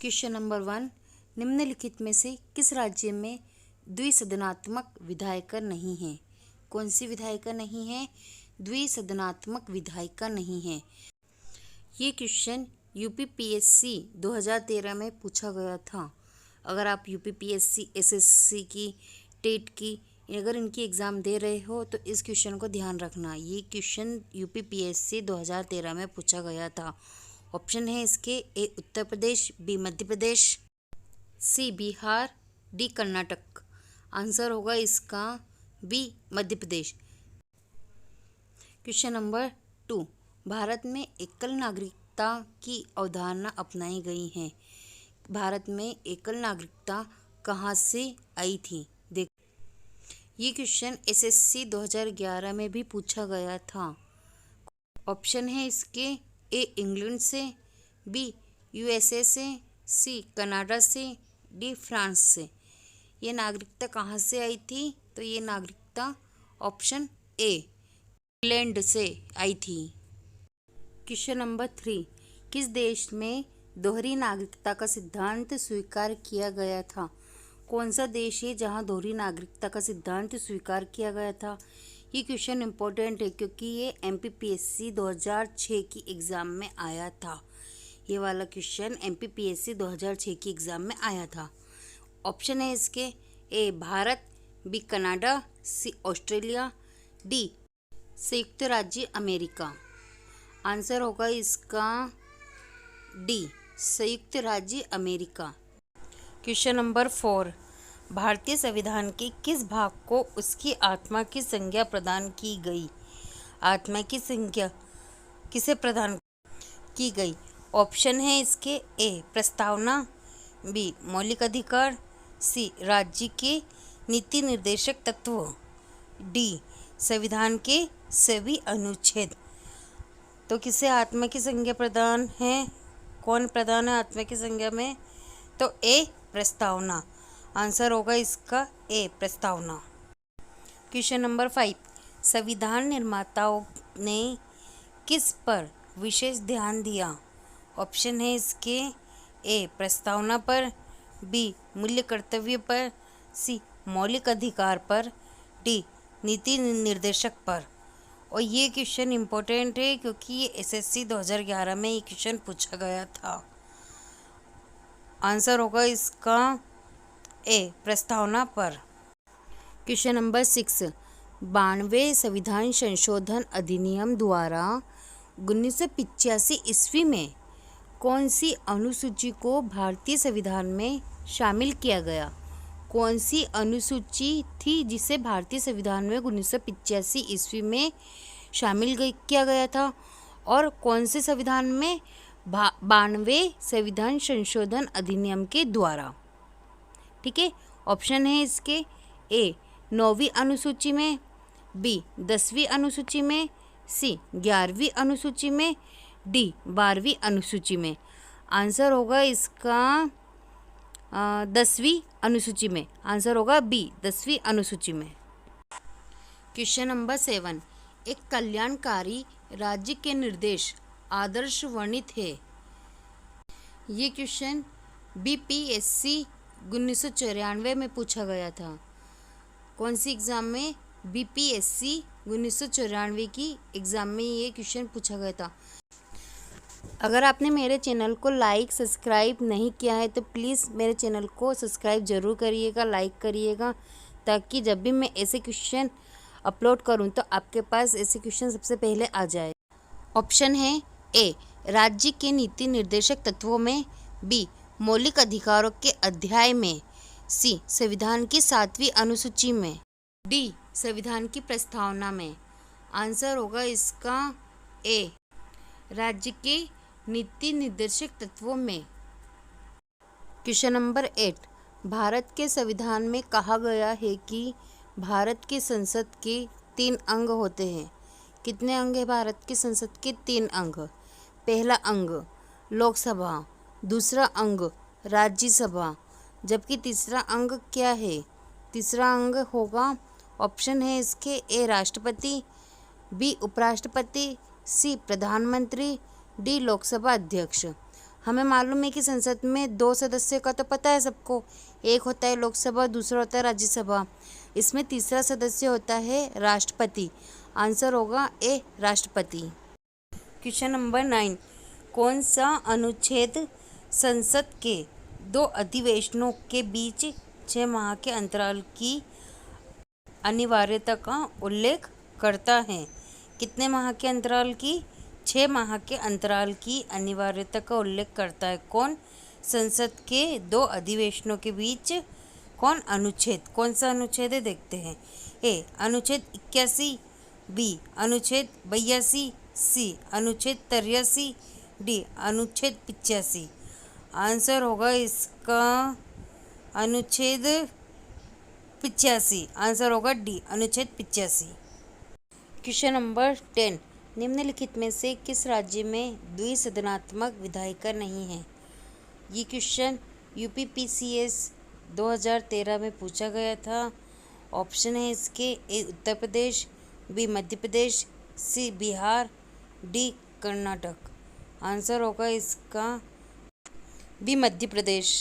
Question number 1, निम्नलिखित में से किस राज्य में द्विसदनात्मक विधायिका नहीं है? कौन सी विधायिका नहीं है? द्विसदनात्मक विधायिका नहीं है। ये क्वेश्चन यूपीपीएससी 2013 में पूछा गया था। अगर आप यूपीपीएससी, एसएससी की, टेट की, अगर इनकी एग्ज़ाम दे रहे हो तो इस क्वेश्चन को ध्यान रखना। ये क्वेश्चन यूपीपीएससी 2013 में पूछा गया था। ऑप्शन है इसके: ए उत्तर प्रदेश, बी मध्य प्रदेश, सी बिहार, डी कर्नाटक। आंसर होगा इसका B Madhya Pradesh. Question number 2, Bharat में एकल नागरिकता की अवधारणा अपनाई गई है। भारत में एकल नागरिकता कहाँ से आई थी? देख, ये क्वेश्चन एसएससी 2011 में भी पूछा गया था। ऑप्शन है इसके: ए इंग्लैंड से, बी यूएसए से, सी कनाडा से, डी फ्रांस से। ये नागरिकता कहाँ से आई थी? तो ये नागरिकता ऑप्शन ए इंग्लैंड से आई थी। क्वेश्चन नंबर 3, किस देश में दोहरी नागरिकता का सिद्धांत स्वीकार किया गया था? कौन सा देश है जहां दोहरी नागरिकता का सिद्धांत स्वीकार किया गया था? ये क्वेश्चन इम्पोर्टेंट है क्योंकि ये एमपीपीएससी 2006 की एग्ज़ाम में आया था। ये वाला क्वेश्चन एमपीपीएससी 2006 की एग्ज़ाम में आया था। ऑप्शन है इसके: ए भारत, बी कनाडा, सी ऑस्ट्रेलिया, डी संयुक्त राज्य अमेरिका। आंसर होगा इसका डी संयुक्त राज्य अमेरिका। क्वेश्चन नंबर 4, भारतीय संविधान के किस भाग को उसकी आत्मा की संज्ञा प्रदान की गई? आत्मा की संज्ञा किसे प्रदान की गई? ऑप्शन है इसके: ए प्रस्तावना, बी मौलिक अधिकार, सी राज्य के नीति निर्देशक तत्व, डी संविधान के सभी अनुच्छेद। तो किसे आत्मा की संज्ञा प्रदान है? कौन प्रदान है आत्मा की संज्ञा में? तो ए प्रस्तावना। आंसर होगा इसका ए प्रस्तावना। क्वेश्चन नंबर 5, संविधान निर्माताओं ने किस पर विशेष ध्यान दिया? ऑप्शन है इसके: ए प्रस्तावना पर, बी मूल्य कर्तव्य पर, सी मौलिक अधिकार पर, डी नीति निर्देशक पर। और ये क्वेश्चन इम्पोर्टेंट है क्योंकि ये एसएससी 2011 में ये क्वेश्चन पूछा गया था। आंसर होगा इसका ए प्रस्तावना पर। क्वेश्चन नंबर 6, 92वें संविधान संशोधन अधिनियम द्वारा 1985 ईस्वी में कौन सी अनुसूची को भारतीय संविधान में शामिल किया गया? कौन सी अनुसूची थी जिसे भारतीय संविधान में 1985 ईस्वी में शामिल किया गया था? और कौन से संविधान में? 92वें संविधान संशोधन अधिनियम के द्वारा। ठीक है, ऑप्शन है इसके: ए 9वीं अनुसूची में, बी 10वीं अनुसूची में, सी 11वीं अनुसूची में, डी 12वीं अनुसूची में। आंसर होगा इसका 10वीं अनुसूची में। आंसर होगा बी 10वीं अनुसूची में। क्वेश्चन नंबर 7, एक कल्याणकारी राज्य के निर्देश आदर्श वर्णित है। ये क्वेश्चन बीपीएससी 1994 में पूछा गया था। कौन सी एग्ज़ाम में? बीपीएससी 1994 की एग्ज़ाम में ये क्वेश्चन पूछा गया था। अगर आपने मेरे चैनल को लाइक सब्सक्राइब नहीं किया है तो प्लीज़ मेरे चैनल को सब्सक्राइब ज़रूर करिएगा, लाइक करिएगा, ताकि जब भी मैं ऐसे क्वेश्चन अपलोड करूं तो आपके पास ऐसे क्वेश्चन सबसे पहले आ जाए। ऑप्शन है: ए राज्य के नीति निर्देशक तत्वों में, बी मौलिक अधिकारों के अध्याय में, सी संविधान की 7वीं अनुसूची में, डी संविधान की प्रस्तावना में। आंसर होगा इसका ए राज्य के नीति निर्देशक तत्वों में। क्वेश्चन नंबर 8, भारत के संविधान में कहा गया है कि भारत की संसद के 3 अंग होते हैं। कितने अंग है भारत की संसद के? 3 अंग। पहला अंग लोकसभा, दूसरा अंग राज्यसभा, जबकि तीसरा अंग क्या है? तीसरा अंग होगा, ऑप्शन है इसके: ए राष्ट्रपति, बी उपराष्ट्रपति, सी प्रधानमंत्री, डी लोकसभा अध्यक्ष। हमें मालूम है कि संसद में 2 सदस्यों का तो पता है सबको, एक होता है लोकसभा, दूसरा होता है राज्यसभा। इसमें तीसरा सदस्य होता है राष्ट्रपति। आंसर होगा ए, राष्ट्रपति। क्वेश्चन नंबर 9, कौन सा अनुच्छेद संसद के 2 अधिवेशनों के बीच 6 माह के अंतराल की अनिवार्यता का उल्लेख करता है? कितने माह के अंतराल की? 6 माह के अंतराल की अनिवार्यता का उल्लेख करता है। कौन? संसद के 2 अधिवेशनों के बीच कौन सा अनुच्छेद है देखते हैं। ए, अनुच्छेद 81, बी, अनुच्छेद 82, सी, अनुच्छेद 83, डी, अनुच्छेद 85। आंसर होगा इसका अनुच्छेद 85। आंसर होगा डी, अनुच्छेद 85। क्वेश्चन नंबर 10, निम्नलिखित में से किस राज्य में द्विसदनात्मक विधायिका नहीं है? ये क्वेश्चन UPPCS 2013 में पूछा गया था। ऑप्शन है इसके, ए उत्तर प्रदेश, बी मध्य प्रदेश, सी बिहार, डी कर्नाटक। आंसर होगा इसका बी मध्य प्रदेश।